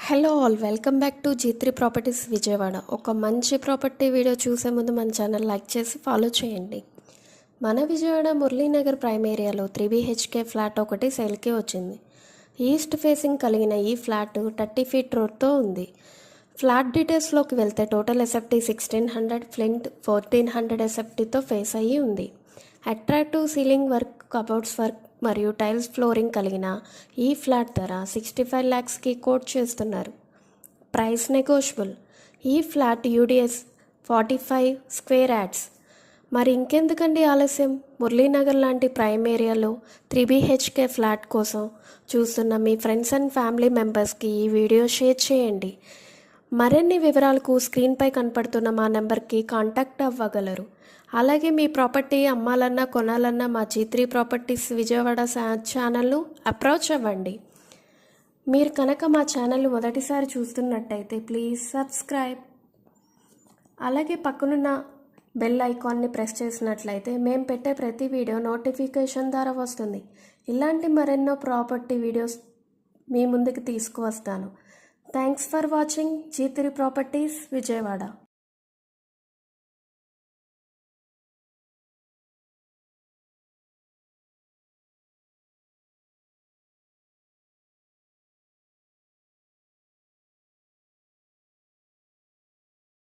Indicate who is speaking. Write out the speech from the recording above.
Speaker 1: Hello all, welcome back to G3 properties Vijayawada. ఒక మంచి property video చూసే ముందు మన ఛానల్ లైక్ చేసి ఫాలో చేయండి. మన విజయవాడ మురళీనగర్ ప్రైమ్ ఏరియాలో 3 BHK ఫ్లాట్ ఒకటి సేల్కి వచ్చింది. ఈస్ట్ ఫేసింగ్ కలిగిన ఈ ఫ్లాట్ 30 ఫీట్ రోడ్తో ఉంది. ఫ్లాట్ డీటెయిల్స్లోకి వెళ్తే టోటల్ ఎస్ఎఫ్టీ 1600, ఫ్లింట్ 1400 ఎస్ఎఫ్టీతో ఫేస్ అయ్యి ఉంది. Attractive ceiling work, cupboards work మరియు టైల్స్ ఫ్లోరింగ్ కలిగిన ఈ ఫ్లాట్ ధర 65 lakhsకి కోట్ చేస్తున్నారు. Price negotiable. ఈ ఫ్లాట్ యూడిఎస్ 45 స్క్వేర్ యార్డ్స్. మరి ఇంకెందుకండి ఆలస్యం? మురళీనగర్ లాంటి ప్రైమ్ ఏరియాలో 3 BHK ఫ్లాట్ కోసం చూస్తున్న మీ ఫ్రెండ్స్ అండ్ ఫ్యామిలీ మెంబర్స్కి ఈ వీడియో షేర్ చేయండి. మరిన్ని వివరాలకు స్క్రీన్పై కనపడుతున్న మా నెంబర్కి కాంటాక్ట్ అవ్వగలరు. అలాగే మీ ప్రాపర్టీ అమ్మాలన్నా కొనాలన్నా మా G3 ప్రాపర్టీస్ విజయవాడ ఛానల్ను అప్రోచ్ అవ్వండి. మీరు కనుక మా ఛానల్ మొదటిసారి చూస్తున్నట్టయితే ప్లీజ్ సబ్స్క్రైబ్. అలాగే పక్కనున్న బెల్ ఐకాన్ని ప్రెస్ చేసినట్లయితే మేము పెట్టే ప్రతి వీడియో నోటిఫికేషన్ ద్వారా వస్తుంది. ఇలాంటి మరెన్నో ప్రాపర్టీ వీడియోస్ మీ ముందుకు తీసుకువస్తాను. Thanks for watching G3 properties Vijayawada.